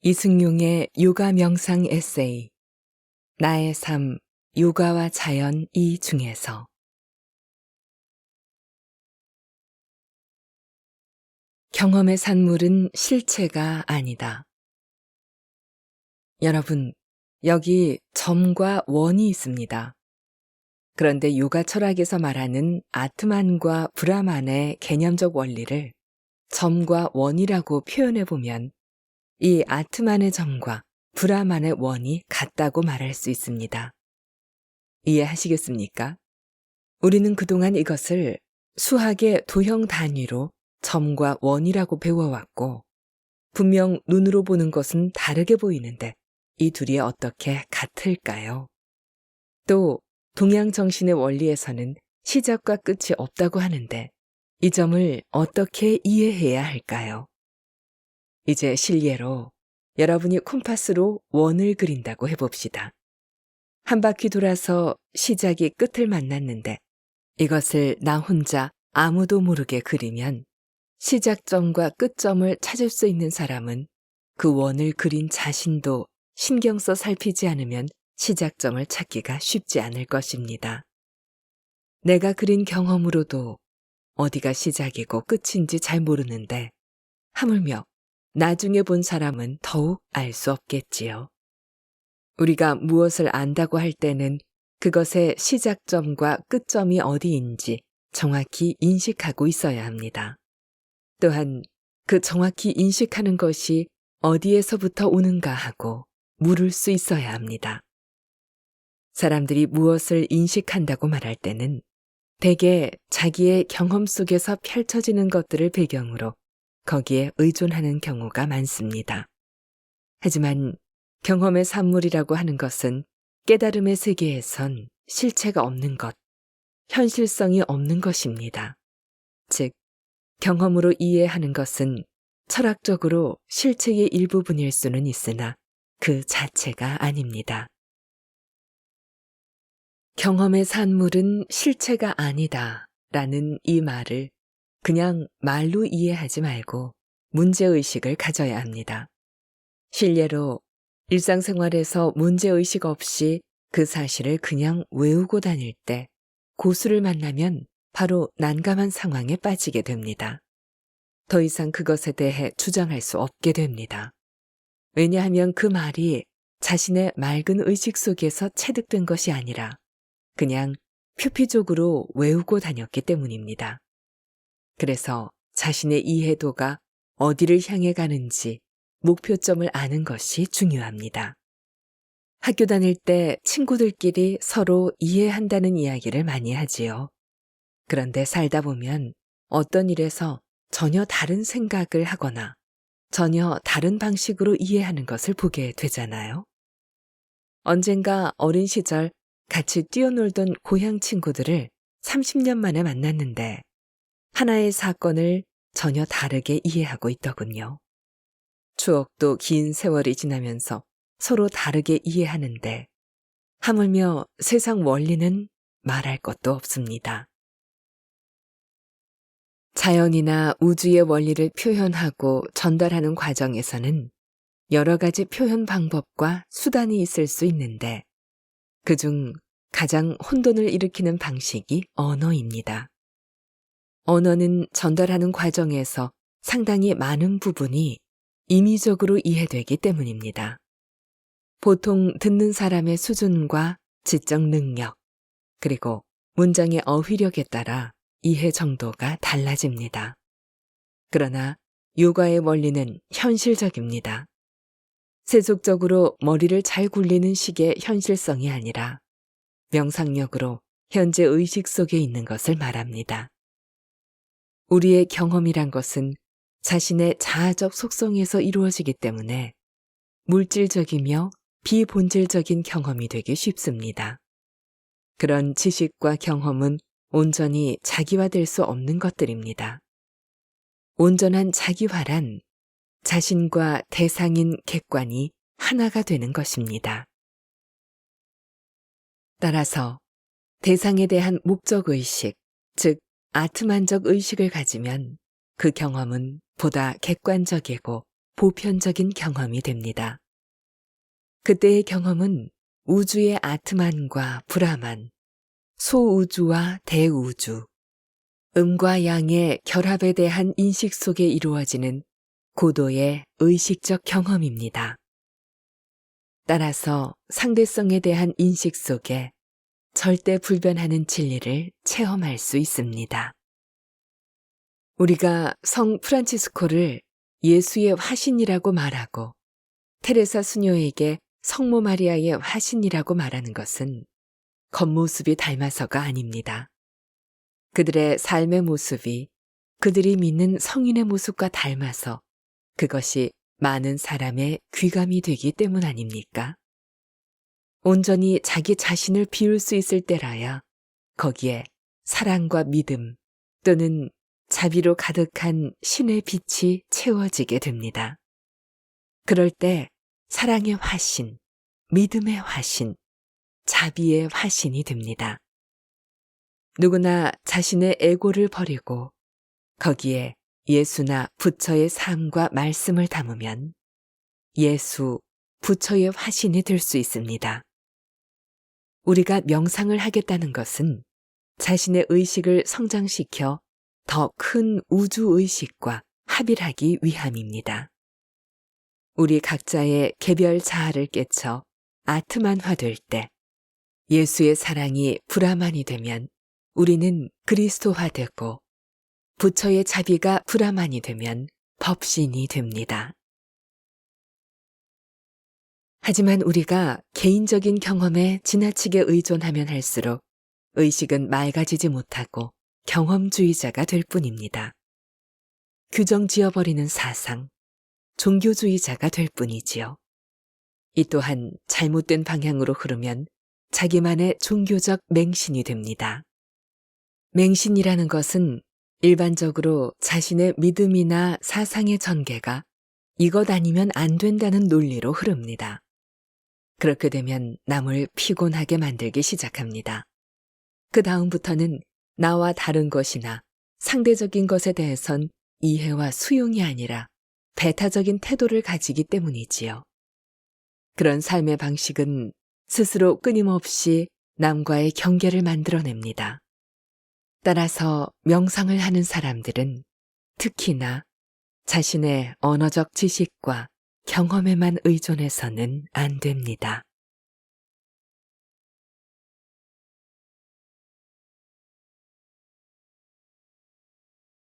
이승용의 요가 명상 에세이 나의 삶, 요가와 자연 이 중에서 경험의 산물은 실체가 아니다. 여러분, 여기 점과 원이 있습니다. 그런데 요가 철학에서 말하는 아트만과 브라만의 개념적 원리를 점과 원이라고 표현해 보면 이 아트만의 점과 브라만의 원이 같다고 말할 수 있습니다. 이해하시겠습니까? 우리는 그동안 이것을 수학의 도형 단위로 점과 원이라고 배워왔고, 분명 눈으로 보는 것은 다르게 보이는데 이 둘이 어떻게 같을까요? 또 동양 정신의 원리에서는 시작과 끝이 없다고 하는데 이 점을 어떻게 이해해야 할까요? 이제 실례로 여러분이 콤파스로 원을 그린다고 해봅시다. 한 바퀴 돌아서 시작이 끝을 만났는데 이것을 나 혼자 아무도 모르게 그리면 시작점과 끝점을 찾을 수 있는 사람은 그 원을 그린 자신도 신경 써 살피지 않으면 시작점을 찾기가 쉽지 않을 것입니다. 내가 그린 경험으로도 어디가 시작이고 끝인지 잘 모르는데 하물며 나중에 본 사람은 더욱 알 수 없겠지요. 우리가 무엇을 안다고 할 때는 그것의 시작점과 끝점이 어디인지 정확히 인식하고 있어야 합니다. 또한 그 정확히 인식하는 것이 어디에서부터 오는가 하고 물을 수 있어야 합니다. 사람들이 무엇을 인식한다고 말할 때는 대개 자기의 경험 속에서 펼쳐지는 것들을 배경으로 거기에 의존하는 경우가 많습니다. 하지만 경험의 산물이라고 하는 것은 깨달음의 세계에선 실체가 없는 것, 현실성이 없는 것입니다. 즉, 경험으로 이해하는 것은 철학적으로 실체의 일부분일 수는 있으나 그 자체가 아닙니다. 경험의 산물은 실체가 아니다 라는 이 말을 그냥 말로 이해하지 말고 문제의식을 가져야 합니다. 실례로 일상생활에서 문제의식 없이 그 사실을 그냥 외우고 다닐 때 고수를 만나면 바로 난감한 상황에 빠지게 됩니다. 더 이상 그것에 대해 주장할 수 없게 됩니다. 왜냐하면 그 말이 자신의 맑은 의식 속에서 체득된 것이 아니라 그냥 표피적으로 외우고 다녔기 때문입니다. 그래서 자신의 이해도가 어디를 향해 가는지 목표점을 아는 것이 중요합니다. 학교 다닐 때 친구들끼리 서로 이해한다는 이야기를 많이 하지요. 그런데 살다 보면 어떤 일에서 전혀 다른 생각을 하거나 전혀 다른 방식으로 이해하는 것을 보게 되잖아요. 언젠가 어린 시절 같이 뛰어놀던 고향 친구들을 30년 만에 만났는데 하나의 사건을 전혀 다르게 이해하고 있더군요. 추억도 긴 세월이 지나면서 서로 다르게 이해하는데 하물며 세상 원리는 말할 것도 없습니다. 자연이나 우주의 원리를 표현하고 전달하는 과정에서는 여러 가지 표현 방법과 수단이 있을 수 있는데 그중 가장 혼돈을 일으키는 방식이 언어입니다. 언어는 전달하는 과정에서 상당히 많은 부분이 임의적으로 이해되기 때문입니다. 보통 듣는 사람의 수준과 지적 능력, 그리고 문장의 어휘력에 따라 이해 정도가 달라집니다. 그러나 요가의 원리는 현실적입니다. 세속적으로 머리를 잘 굴리는 식의 현실성이 아니라 명상력으로 현재 의식 속에 있는 것을 말합니다. 우리의 경험이란 것은 자신의 자아적 속성에서 이루어지기 때문에 물질적이며 비본질적인 경험이 되기 쉽습니다. 그런 지식과 경험은 온전히 자기화될 수 없는 것들입니다. 온전한 자기화란 자신과 대상인 객관이 하나가 되는 것입니다. 따라서 대상에 대한 목적의식, 즉 아트만적 의식을 가지면 그 경험은 보다 객관적이고 보편적인 경험이 됩니다. 그때의 경험은 우주의 아트만과 브라만, 소우주와 대우주, 음과 양의 결합에 대한 인식 속에 이루어지는 고도의 의식적 경험입니다. 따라서 상대성에 대한 인식 속에 절대 불변하는 진리를 체험할 수 있습니다. 우리가 성 프란치스코를 예수의 화신이라고 말하고 테레사 수녀에게 성모 마리아의 화신이라고 말하는 것은 겉모습이 닮아서가 아닙니다. 그들의 삶의 모습이 그들이 믿는 성인의 모습과 닮아서 그것이 많은 사람의 귀감이 되기 때문 아닙니까? 온전히 자기 자신을 비울 수 있을 때라야 거기에 사랑과 믿음 또는 자비로 가득한 신의 빛이 채워지게 됩니다. 그럴 때 사랑의 화신, 믿음의 화신, 자비의 화신이 됩니다. 누구나 자신의 에고를 버리고 거기에 예수나 부처의 삶과 말씀을 담으면 예수, 부처의 화신이 될 수 있습니다. 우리가 명상을 하겠다는 것은 자신의 의식을 성장시켜 더 큰 우주의식과 합일하기 위함입니다. 우리 각자의 개별 자아를 깨쳐 아트만화될 때 예수의 사랑이 브라만이 되면 우리는 그리스도화되고 부처의 자비가 브라만이 되면 법신이 됩니다. 하지만 우리가 개인적인 경험에 지나치게 의존하면 할수록 의식은 맑아지지 못하고 경험주의자가 될 뿐입니다. 규정 지어버리는 사상, 종교주의자가 될 뿐이지요. 이 또한 잘못된 방향으로 흐르면 자기만의 종교적 맹신이 됩니다. 맹신이라는 것은 일반적으로 자신의 믿음이나 사상의 전개가 이것 아니면 안 된다는 논리로 흐릅니다. 그렇게 되면 남을 피곤하게 만들기 시작합니다. 그 다음부터는 나와 다른 것이나 상대적인 것에 대해선 이해와 수용이 아니라 배타적인 태도를 가지기 때문이지요. 그런 삶의 방식은 스스로 끊임없이 남과의 경계를 만들어냅니다. 따라서 명상을 하는 사람들은 특히나 자신의 언어적 지식과 경험에만 의존해서는 안 됩니다.